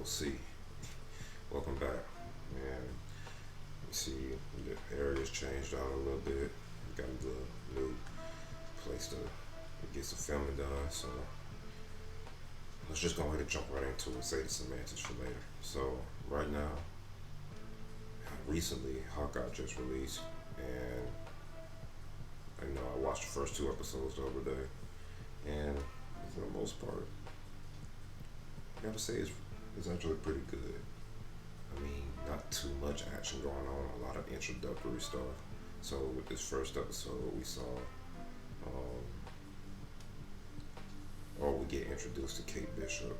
see. Welcome back. And you see the area's changed out a little bit. We got a little new place to get some filming done. So let's just go ahead and jump right into it. Say the semantics for later. So right now, recently Hawkeye just released, and I watched the first two episodes the other day, and for the most part, I gotta say it's actually pretty good. I mean, not too much action going on, a lot of introductory stuff. So with this first episode, we saw, um, or we get introduced to Kate Bishop,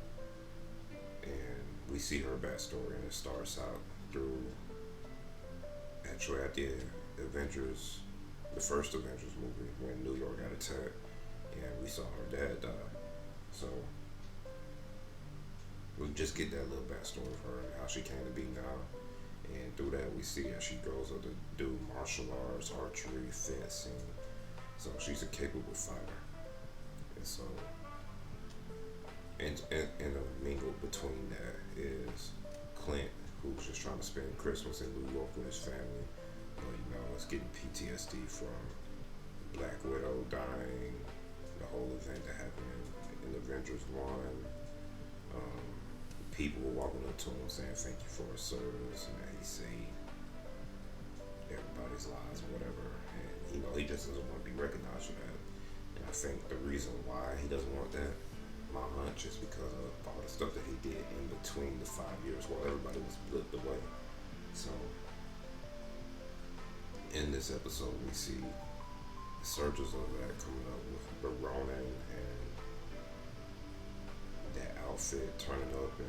and we see her backstory, and it starts out through actually at the Avengers, the first Avengers movie when New York got attacked, and we saw her dad die. So we just get that little backstory of her and how she came to be now. And through that, we see as she grows up to do martial arts, archery, fencing. So she's a capable fighter. And so, and the mingle between that is Clint, who's just trying to spend Christmas in New York with his family. But, it's getting PTSD from Black Widow dying, the whole event that happened in Avengers 1. People were walking up to him saying thank you for his service and that he saved everybody's lives or whatever. And he just doesn't want to be recognized for that. And I think the reason why he doesn't want that, my hunch, is because of all the stuff that he did in between the 5 years while everybody was blipped away. So in this episode we see the surges of that coming up with the Ronin and that outfit turning up, and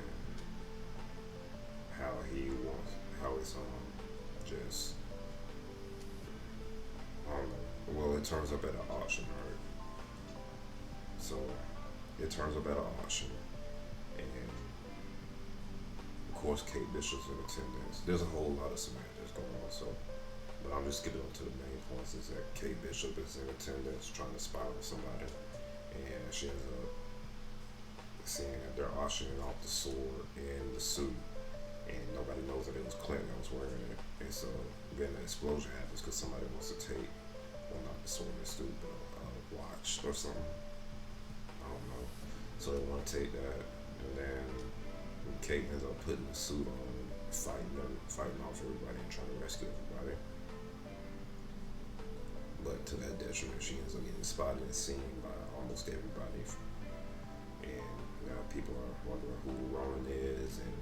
how it's just, I don't know. Well, it turns up at an auction, right? So it turns up at an auction, and of course Kate Bishop's in attendance. There's a whole lot of semantics going on, so but I'm just getting on to the main points. Is that Kate Bishop is in attendance trying to spy on somebody, and she ends up seeing that they're auctioning off the sword and the suit, and nobody knows that it was Clint that was wearing it. And so then an explosion happens because somebody wants to take, well, not the sword and suit, but a watch or something. I don't know. So they want to take that, and then Kate ends up putting the suit on, fighting off everybody and trying to rescue everybody. But to that detriment, she ends up getting spotted and seen by almost everybody. And now people are wondering who Ronan is and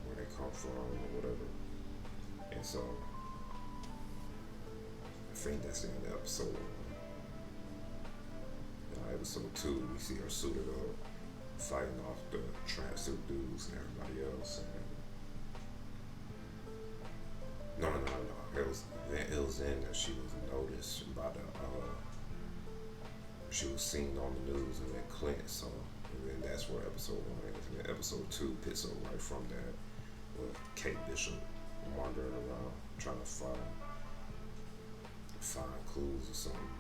where they come from or whatever. And so I think that's the end of episode 1. Now episode 2, we see her suited up, fighting off the tracksuit dudes and everybody else. And no. It was then that she was noticed by she was seen on the news, and then Clint saw, and then that's where episode 1 is. And then episode 2 picks up right from that with Kate Bishop wandering around trying to find clues or something.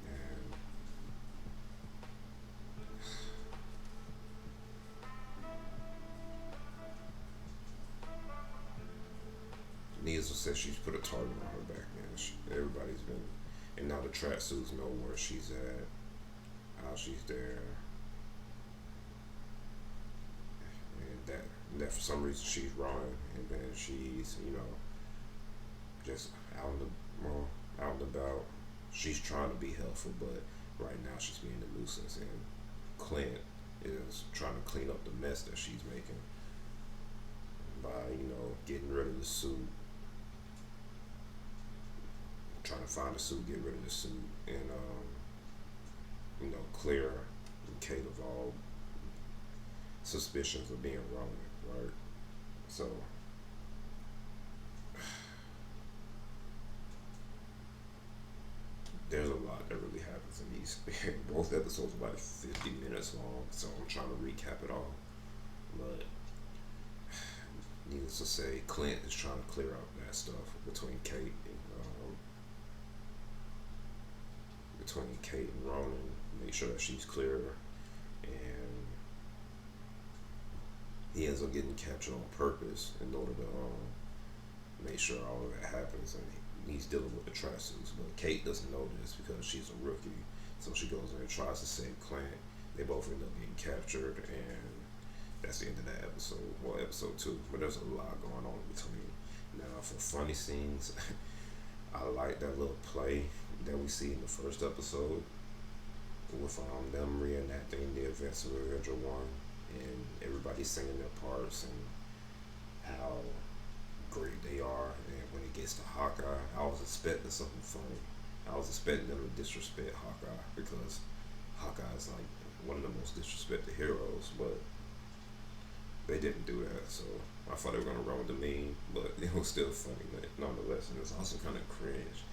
And needless to say, she's put a target on her back, man. Everybody's been, and now the tracksuits know where she's at, how she's there, and that for some reason she's running, and then she's just out and about. She's trying to be helpful, but right now she's being a nuisance, and Clint is trying to clean up the mess that she's making by getting rid of the suit, trying to find the suit, get rid of the suit, and clear Kate of all suspicions of being wrong, right? So there's a lot that really happens in these. Both episodes are about 50 minutes long, so I'm trying to recap it all. But needless to say, Clint is trying to clear up that stuff between Kate and Ronan, make sure that she's clear, and he ends up getting captured on purpose in order to make sure all of that happens, and he's dealing with the tracksuits. But Kate doesn't know this because she's a rookie, so she goes in and tries to save Clant. They both end up getting captured, and that's the end of that episode. Well, episode 2, but there's a lot going on in between. Now, for funny scenes, I like that little play that we see in the first episode with them reenacting the events of Avenger 1, and everybody singing their parts and how great they are. And when it gets to Hawkeye, I was expecting something funny. I was expecting them to disrespect Hawkeye because Hawkeye is like one of the most disrespected heroes, but they didn't do that. So I thought they were gonna run with the meme, but it was still funny nonetheless. And it's also kind of cringe.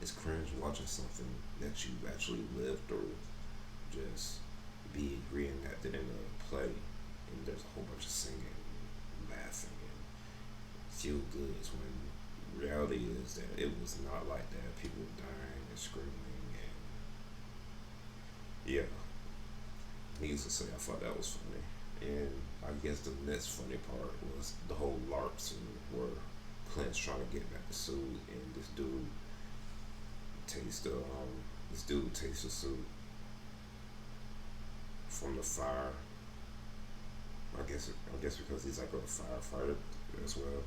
It's cringe watching something that you actually lived through just be reenacted in a play, and there's a whole bunch of singing, and laughing, and feel goods. When reality is that it was not like that. People were dying and screaming, and yeah. Needless to say, I thought that was funny. And I guess the next funny part was the whole LARP scene where Clint's trying to get back the suit, and this dude takes the suit from the fire. I guess because he's like a firefighter as well.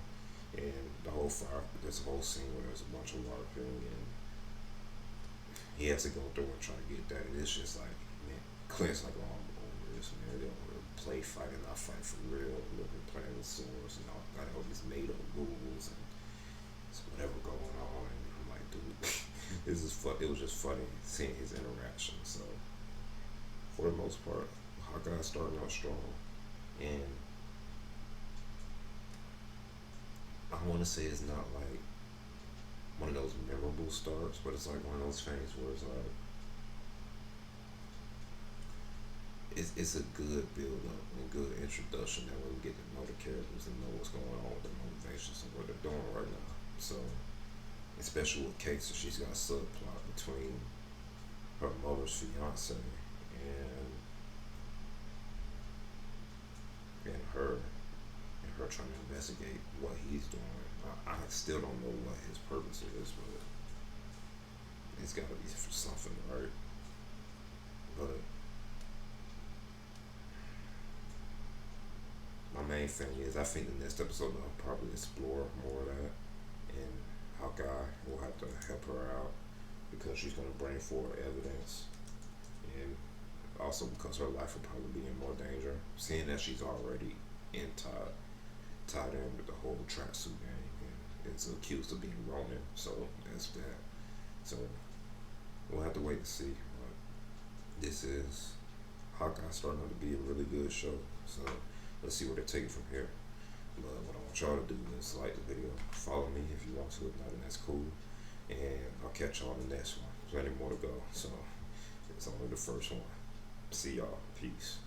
And there's a whole scene where there's a bunch of LARPing, and he has to go through and try to get that. And it's just like, man, Clint's like, oh, I'm over this, man. They don't really play fighting, I fight for real. Look, playing with swords and all, got all these made up rules and it's whatever going on. And I'm like, dude, this is fun. It was just funny seeing his interaction. So for the most part, Hawkeye's starting out strong, and I want to say it's not like one of those memorable starts, but it's like one of those things where it's like it's a good build up and good introduction that way we get to know the characters and know what's going on with their motivations and what they're doing right now. So especially with Kate, so she's got a subplot between her mother's fiance and her trying to investigate what he's doing. I still don't know what his purpose is, but it's got to be for something, right? But my main thing is, I think the next episode I'll probably explore more of that, and Hawkeye will have to help her out because she's going to bring forward evidence, and also because her life will probably be in more danger, seeing that she's already tied in with the whole tracksuit gang, and is accused of being Ronin. So that's that. So we'll have to wait and see. But this is Hawkeye starting out to be a really good show. So let's see where they take it from here. But what I want y'all to do is like the video, follow me if you want to, if not, then that's cool. And I'll catch y'all on the next one. Plenty more to go. So it's only the first one. See y'all. Peace.